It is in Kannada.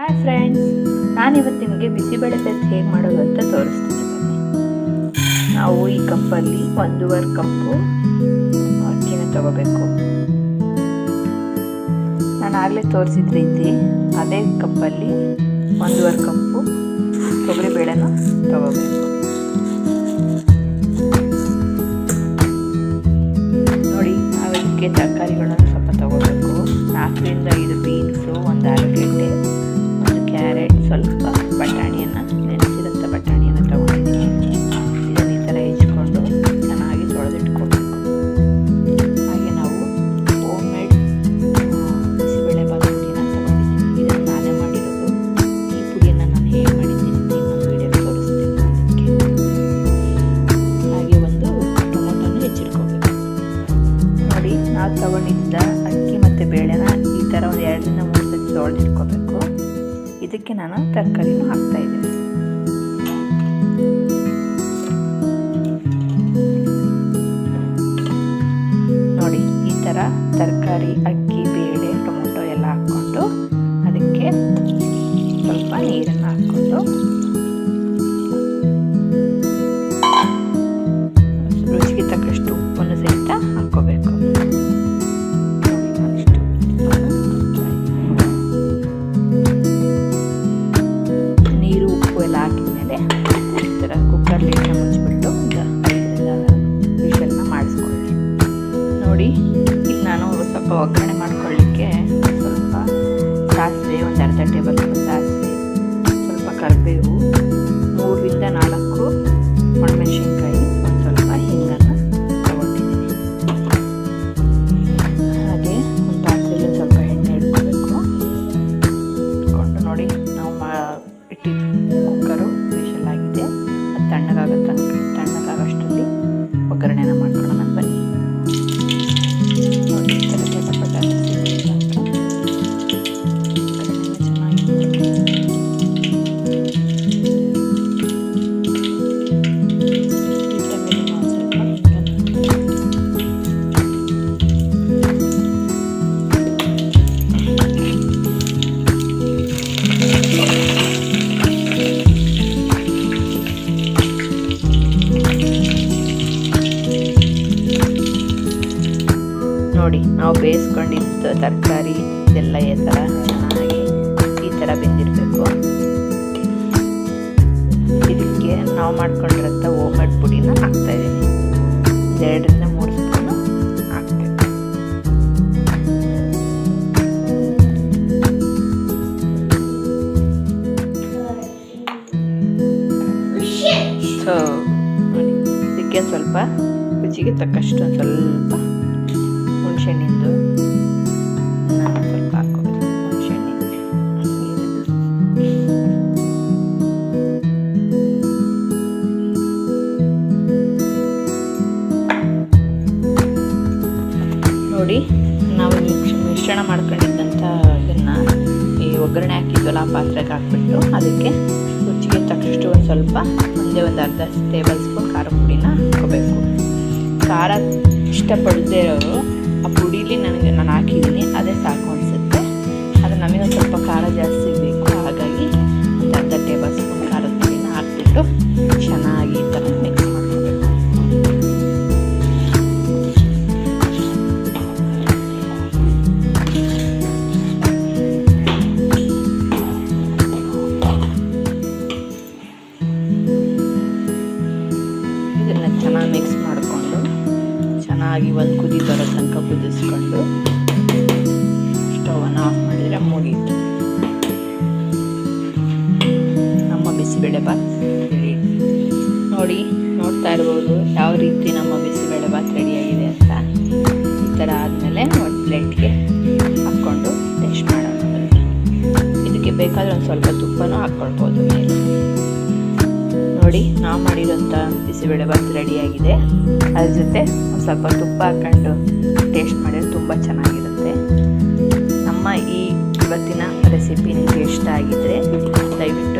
ಹಾಯ್ ಫ್ರೆಂಡ್ಸ್, ನಾನಿವತ್ತು ನಿಮಗೆ ಬಿಸಿಬೇಳೆಬಾತ್ ಹೇಗೆ ಮಾಡೋದು ಅಂತ ತೋರಿಸ್ತೀನಿ. ನಾವು ಈ ಕಪ್ಪಲ್ಲಿ 1.5 ಕಪ್ಪು ಅಕ್ಕಿನ ತಗೋಬೇಕು. ನಾನು ಆಗಲೇ ತೋರಿಸಿದ ರೀತಿ ಅದೇ ಕಪ್ಪಲ್ಲಿ 1.5 ಕಪ್ಪು ತೊಗರಿಬೇಳೆನ ತಗೋಬೇಕು. ನೋಡಿ, ನಾವು ಇದಕ್ಕೆ ತರಕಾರಿಗಳನ್ನು ಸ್ವಲ್ಪ ತಗೋಬೇಕು. 4ರಿಂದ 5 ಬೀನ್ಸು, 1 ಆಲೂಗೆಡ್ಡೆ, 1 ಕ್ಯಾರೆಟ್, ಸ್ವಲ್ಪ ಬಟಾಣಿಯನ್ನು, ನೆನೆಸಿದಂಥ ಬಟಾಣಿಯನ್ನು ತಗೊಂಡಿದ್ದೀನಿ. ಇದನ್ನು ಈ ಥರ ಹೆಚ್ಕೊಂಡು ಚೆನ್ನಾಗಿ ತೊಳೆದಿಟ್ಕೋಬೇಕು. ಹಾಗೆ ನಾವು ಹೋಮ್ ಮೇಡ್ ಬಿಸಿಬೇಳೆಬಾತ್ ಪುಡಿನ ತಗೊಂಡಿದ್ದೀನಿ. ಇದನ್ನು ನಾನೇ ಮಾಡಿರೋದು. ಈ ಪುಡಿಯನ್ನು ನಾನು ಹೇಗೆ ಮಾಡಿದ್ದೀನಿ ಅಂತ ಇನ್ನೊಂದು ವಿಡಿಯೋ ತೋರಿಸ್ತೀನಿ ಅದಕ್ಕೆ. ಹಾಗೆ ಒಂದು ಟೊಮೊಟೊನ ಹೆಚ್ಚಿಟ್ಕೋಬೇಕು. ನೋಡಿ, ನಾವು ತಗೊಂಡಿದ್ದ ಅಕ್ಕಿ ಮತ್ತು ಬೇಳೆನ ಈ ಥರ ಒಂದು 2ರಿಂದ 3 ಸತಿ ತೊಳೆದಿಟ್ಕೋಬೇಕು. ಇದಕ್ಕೆ ನಾನು ತರಕಾರಿನೂ ಹಾಕ್ತಾ ಇದ್ದೀನಿ. ನೋಡಿ, ಈ ಥರ ತರಕಾರಿ, ಅಕ್ಕಿ, ಬೇಳೆ, ಟೊಮೊಟೊ ಎಲ್ಲ ಹಾಕ್ಕೊಂಡು ಅದಕ್ಕೆ ಸ್ವಲ್ಪ ನೀರನ್ನು ಹಾಕ್ಕೊಂಡು ರುಚಿಗೆ ತಕ್ಕಷ್ಟು ಉಪ್ಪನ್ನು ಸಹಿತ ಹಾಕ್ಕೋಬೇಕು. ನೀರು, ಉಪ್ಪು ಎಲ್ಲ ಹಾಕಿದ್ಮೇಲೆ ಈ ಥರ ಕುಕ್ಕರ್ಲಿ ಮುಚ್ಚಿಬಿಟ್ಟು 5ರಿಂದ 6 ವಿಷಲ್ನ ಮಾಡಿಸ್ಕೊಳ್ಳಿ. ನೋಡಿ, ಇಲ್ಲಿ ನಾನು ಸ್ವಲ್ಪ ಒಗ್ಗರಣೆ ಮಾಡ್ಕೊಳ್ಳಿಕ್ಕೆ ಸ್ವಲ್ಪ ಸಾಸಿವೆ, ಒಂದು ಅರ್ಧ ಟೇಬಲ್ ಸ್ಪೂನ್ ಸಾಸಿವೆ, ಸ್ವಲ್ಪ ಕರಿಬೇವು, 3ರಿಂದ 4 ಒಣಮೆಣಸಿನ್ಕಾಯಿ, ಒಂದು ಸ್ವಲ್ಪ ಹಿಂಗನ್ನು ತಗೊಂಡಿದ್ದೀನಿ. ಹಾಗೆ ಒಂದು ಪಾತ್ರೆಯಲ್ಲಿ ಸ್ವಲ್ಪ ಎಣ್ಣೆ ಇಟ್ಕೋಬೇಕು. ಇಟ್ಕೊಂಡು ನೋಡಿ, ನಾವು ಇಟ್ಟಿದ್ದು ಕುಕ್ಕರು ವಿಷಲ್ ಆಗಿದೆ. ಅದು ತಣ್ಣಗಾಗಷ್ಟರಲ್ಲಿ ಒಗ್ಗರಣೆನ ಮಾಡ್ಕೊಳ್ಳೋಣ ಬನ್ನಿ. ನೋಡಿ, ಈ ಥರ ಪಟ ನೋಡಿ, ನಾವು ಬೇಯಿಸ್ಕೊಂಡಿದ್ದ ತರಕಾರಿ ಇದೆಲ್ಲ ಈ ಥರ ಚೆನ್ನಾಗಿ ಈ ಥರ ಬೆಂದಿರಬೇಕು. ಇದಕ್ಕೆ ನಾವು ಮಾಡ್ಕೊಂಡಿರೋಂಥ ಹೋಮ್ ಮೇಡ್ ಪುಡಿನ ಹಾಕ್ತಾಯಿದ್ದೀನಿ. 2ರಿಂದ 3 ಸ್ಪೂನು ಹಾಕ್ಬೇಕು. ಸೊ ನೋಡಿ, ಇದಕ್ಕೆ ಸ್ವಲ್ಪ ರುಚಿಗೆ ತಕ್ಕಷ್ಟು ಸ್ವಲ್ಪ ಹುಣಸೆಹಣ್ಣಿಂದು ನಾನು ಸ್ವಲ್ಪ ಹಾಕೋಬೇಕು. ಹುಣಸೆಹಣ್ಣು ನೋಡಿ, ನಾವು ಮಿಶ್ರಣ ಮಾಡ್ಕೊಂಡಿದ್ದಂಥ ಇದನ್ನು ಈ ಒಗ್ಗರಣೆ ಹಾಕಿದ್ವಲ್ಲ ಆ ಪಾತ್ರೆಗೆ ಹಾಕ್ಬಿಟ್ಟು ಅದಕ್ಕೆ ರುಚಿಗೆ ತಕ್ಕಷ್ಟು ಒಂದು ಸ್ವಲ್ಪ ಒಂದೇ ಒಂದು ಅರ್ಧ ಟೇಬಲ್ ಸ್ಪೂನ್ ಖಾರ ಪುಡಿನ ಹಾಕೋಬೇಕು. ಖಾರ ಇಷ್ಟಪಡದೇ ಇರೋರು ಆ ಪುಡೀಲಿ ನಾನು ಹಾಕಿದ್ದೀನಿ, ಅದೇ ಸಾಕು ಅನಿಸುತ್ತೆ. ಅದು ನಮಗೆ ಒಂದು ಸ್ವಲ್ಪ ಖಾರ ಜಾಸ್ತಿ ಬೇಕು. ಹಾಗಾಗಿ ಒಂದು ಅರ್ಧ ಟೇಬಲ್ ಸ್ಪೂನ್ ಖಾರದ ಪುಡಿನ ಹಾಕ್ಬಿಟ್ಟು ಚೆನ್ನಾಗಿ ಈ ಥರ ಮಿಕ್ಸ್ ಮಾಡ್ಕೋಬೇಕು. ಇದನ್ನು ಚೆನ್ನಾಗಿ ಮಿಕ್ಸ್ ಮಾಡಿಕೊಂಡು ಚೆನ್ನಾಗಿ ಒಂದು ಕುದಿ ಬರೋ ತನಕ ಕುದಿಸ್ಕೊಂಡು ಸ್ಟವನ್ನು ಆಫ್ ಮಾಡಿದರೆ ಮುಗೀತು. ನಮ್ಮ ಬಿಸಿಬೇಳೆಬಾತ್ ರೆಡಿ. ನೋಡಿ, ನೋಡ್ತಾ ಇರ್ಬೋದು ಯಾವ ರೀತಿ ನಮ್ಮ ಬಿಸಿಬೇಳೆಬಾತ್ ರೆಡಿಯಾಗಿದೆ ಅಂತ. ಈ ಥರ ಆದಮೇಲೆ ಒಂದು ಪ್ಲೇಟ್ಗೆ ಹಾಕ್ಕೊಂಡು ಟೇಸ್ಟ್ ಮಾಡೋಣ. ಇದಕ್ಕೆ ಬೇಕಾದರೆ ಒಂದು ಸ್ವಲ್ಪ ತುಪ್ಪನೂ ಹಾಕ್ಕೊಳ್ಬೋದು ಮೇಲೆ. ನೋಡಿ, ನಾವು ಮಾಡಿರೋಂಥ ಬಿಸಿಬೇಳೆಬಾತ್ ರೆಡಿಯಾಗಿದೆ. ಅದ್ರ ಜೊತೆ ಒಂದು ಸ್ವಲ್ಪ ತುಪ್ಪ ಹಾಕ್ಕೊಂಡು ಟೇಸ್ಟ್ ಮಾಡಿದ್ರೆ ತುಂಬ ಚೆನ್ನಾಗಿರುತ್ತೆ. ನಮ್ಮ ಈ ಇವತ್ತಿನ ರೆಸಿಪಿ ನಿಮಗೆ ಇಷ್ಟ ಆಗಿದ್ದರೆ ದಯವಿಟ್ಟು